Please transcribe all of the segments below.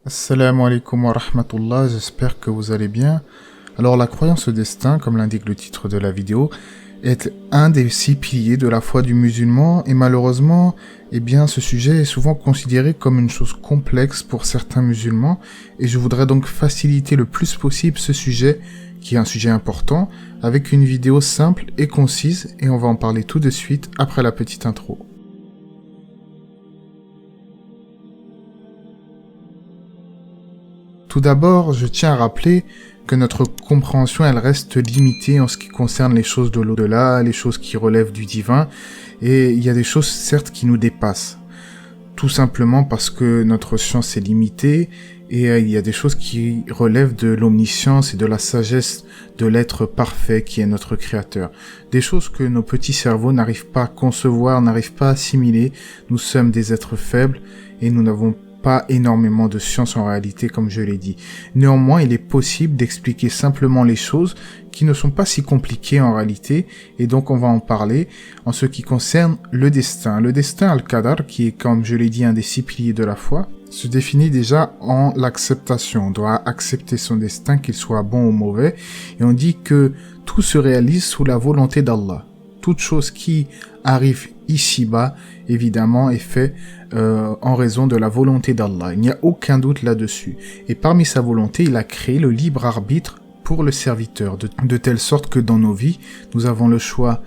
Assalamu alaikum wa rahmatullah, j'espère que vous allez bien. Alors la croyance au destin, comme l'indique le titre de la vidéo, est un des 6 piliers de la foi du musulman et malheureusement, ce sujet est souvent considéré comme une chose complexe pour certains musulmans et je voudrais donc faciliter le plus possible ce sujet, qui est un sujet important, avec une vidéo simple et concise et on va en parler tout de suite après la petite intro. Tout d'abord, je tiens à rappeler que notre compréhension, elle reste limitée en ce qui concerne les choses de l'au-delà, les choses qui relèvent du divin, et il y a des choses certes qui nous dépassent. Tout simplement parce que notre science est limitée, et il y a des choses qui relèvent de l'omniscience et de la sagesse de l'être parfait qui est notre créateur. Des choses que nos petits cerveaux n'arrivent pas à concevoir, n'arrivent pas à assimiler. Nous sommes des êtres faibles, et nous n'avons pas énormément de science en réalité, comme je l'ai dit. Néanmoins, il est possible d'expliquer simplement les choses qui ne sont pas si compliquées en réalité, et donc on va en parler en ce qui concerne le destin. Le destin al-Qadar, qui est, comme je l'ai dit, un des 6 piliers de la foi, se définit déjà en l'acceptation. On doit accepter son destin, qu'il soit bon ou mauvais, et on dit que tout se réalise sous la volonté d'Allah. Toute chose qui arrive ici-bas, évidemment, est fait en raison de la volonté d'Allah. Il n'y a aucun doute là-dessus. Et parmi sa volonté, il a créé le libre arbitre pour le serviteur, de telle sorte que dans nos vies, nous avons le choix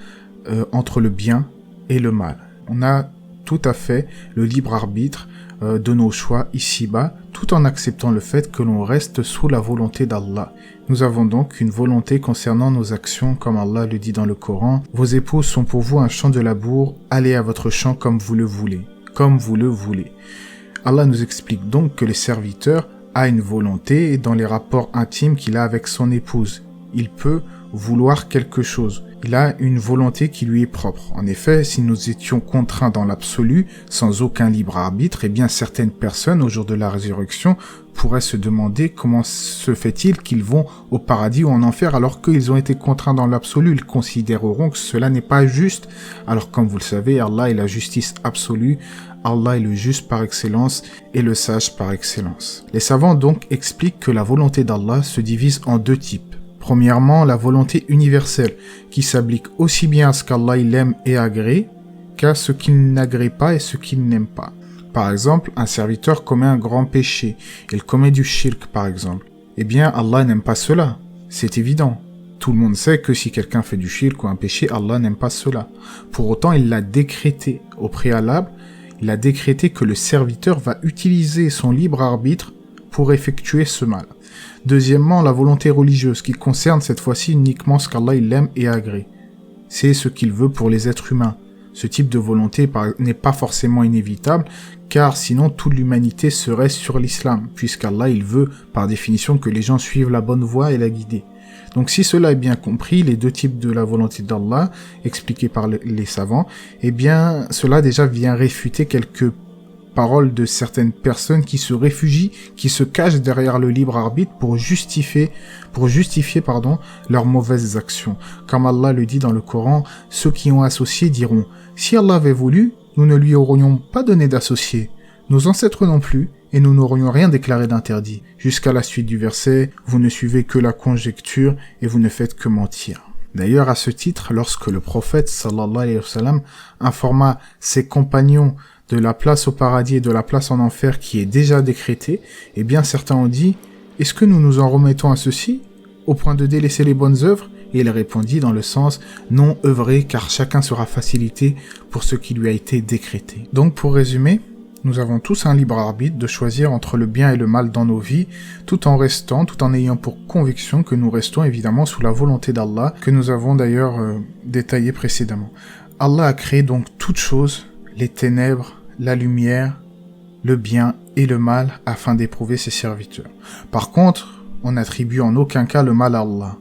entre le bien et le mal. On a tout à fait le libre arbitre de nos choix ici-bas, tout en acceptant le fait que l'on reste sous la volonté d'Allah. Nous avons donc une volonté concernant nos actions, comme Allah le dit dans le Coran. Vos épouses sont pour vous un champ de labour, allez à votre champ comme vous le voulez. Comme vous le voulez. Allah nous explique donc que le serviteur a une volonté et dans les rapports intimes qu'il a avec son épouse, il peut vouloir quelque chose. Il a une volonté qui lui est propre. En effet, si nous étions contraints dans l'absolu, sans aucun libre arbitre, eh bien certaines personnes, au jour de la résurrection, pourraient se demander comment se fait-il qu'ils vont au paradis ou en enfer alors qu'ils ont été contraints dans l'absolu. Ils considéreront que cela n'est pas juste. Alors comme vous le savez, Allah est la justice absolue, Allah est le juste par excellence et le sage par excellence. Les savants donc expliquent que la volonté d'Allah se divise en 2 types. Premièrement, la volonté universelle, qui s'applique aussi bien à ce qu'Allah il aime et agrée, qu'à ce qu'il n'agrée pas et ce qu'il n'aime pas. Par exemple, un serviteur commet un grand péché, il commet du shirk par exemple. Eh bien, Allah n'aime pas cela, c'est évident. Tout le monde sait que si quelqu'un fait du shirk ou un péché, Allah n'aime pas cela. Pour autant, il l'a décrété au préalable, il a décrété que le serviteur va utiliser son libre arbitre pour effectuer ce mal. Deuxièmement, la volonté religieuse, qui concerne cette fois-ci uniquement ce qu'Allah il aime et agrée. C'est ce qu'il veut pour les êtres humains. Ce type de volonté n'est pas forcément inévitable, car sinon toute l'humanité serait sur l'islam, puisqu'Allah il veut par définition que les gens suivent la bonne voie et la guider. Donc si cela est bien compris, les 2 types de la volonté d'Allah, expliqués par les savants, eh bien cela déjà vient réfuter quelques paroles de certaines personnes qui se réfugient, qui se cachent derrière le libre arbitre pour justifier leurs mauvaises actions. Comme Allah le dit dans le Coran, ceux qui ont associé diront « Si Allah avait voulu, nous ne lui aurions pas donné d'associé, nos ancêtres non plus, et nous n'aurions rien déclaré d'interdit. » Jusqu'à la suite du verset, vous ne suivez que la conjecture et vous ne faites que mentir. D'ailleurs, à ce titre, lorsque le prophète sallallahu alayhi wa sallam informa ses compagnons de la place au paradis et de la place en enfer qui est déjà décrétée, eh bien certains ont dit « Est-ce que nous nous en remettons à ceci, au point de délaisser les bonnes œuvres ?» Et il répondit dans le sens « Non, œuvrez, car chacun sera facilité pour ce qui lui a été décrété. » Donc pour résumer, nous avons tous un libre arbitre de choisir entre le bien et le mal dans nos vies, tout en ayant pour conviction que nous restons évidemment sous la volonté d'Allah, que nous avons d'ailleurs détaillé précédemment. Allah a créé donc toutes choses, les ténèbres, la lumière, le bien et le mal, afin d'éprouver ses serviteurs. Par contre, on n'attribue en aucun cas le mal à Allah.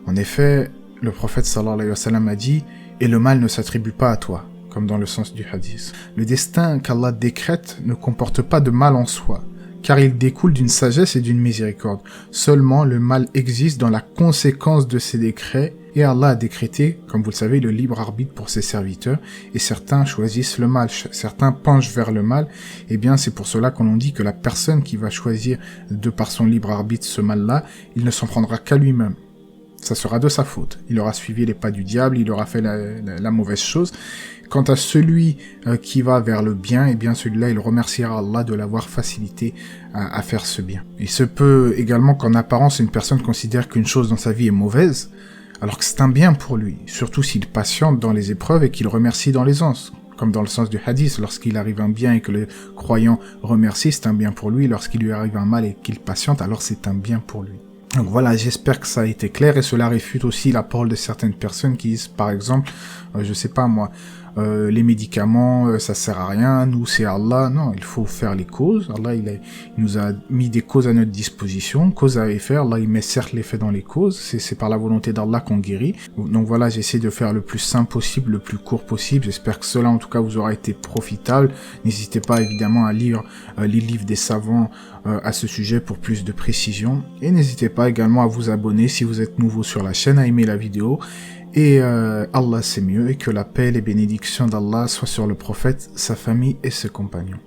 En effet, le prophète sallallahu alayhi wa sallam a dit « Et le mal ne s'attribue pas à toi », comme dans le sens du hadith. Le destin qu'Allah décrète ne comporte pas de mal en soi, car il découle d'une sagesse et d'une miséricorde. Seulement, le mal existe dans la conséquence de ces décrets Et Allah a décrété, comme vous le savez, le libre arbitre pour ses serviteurs, et certains choisissent le mal, certains penchent vers le mal. Eh bien, c'est pour cela qu'on dit que la personne qui va choisir de par son libre arbitre ce mal-là, il ne s'en prendra qu'à lui-même. Ça sera de sa faute. Il aura suivi les pas du diable, il aura fait la mauvaise chose. Quant à celui qui va vers le bien, eh bien celui-là, il remerciera Allah de l'avoir facilité à faire ce bien. Il se peut également qu'en apparence, une personne considère qu'une chose dans sa vie est mauvaise, alors que c'est un bien pour lui, surtout s'il patiente dans les épreuves et qu'il remercie dans les anses. Comme dans le sens du hadith, lorsqu'il arrive un bien et que le croyant remercie, c'est un bien pour lui. Lorsqu'il lui arrive un mal et qu'il patiente, alors c'est un bien pour lui. Donc voilà, j'espère que ça a été clair et cela réfute aussi la parole de certaines personnes qui disent, par exemple, je sais pas moi, les médicaments, ça sert à rien, nous c'est Allah. Non, il faut faire les causes. Allah, il nous a mis des causes à notre disposition, causes à effet. Allah, il met certes l'effet dans les causes, c'est par la volonté d'Allah qu'on guérit. Donc voilà, j'essaie de faire le plus simple possible, le plus court possible. J'espère que cela, en tout cas, vous aura été profitable. N'hésitez pas évidemment à lire les livres des savants à ce sujet pour plus de précision. Et n'hésitez pas également à vous abonner si vous êtes nouveau sur la chaîne, à aimer la vidéo. Et Allah c'est mieux, et que la paix et les bénédictions d'Allah soient sur le prophète, sa famille et ses compagnons.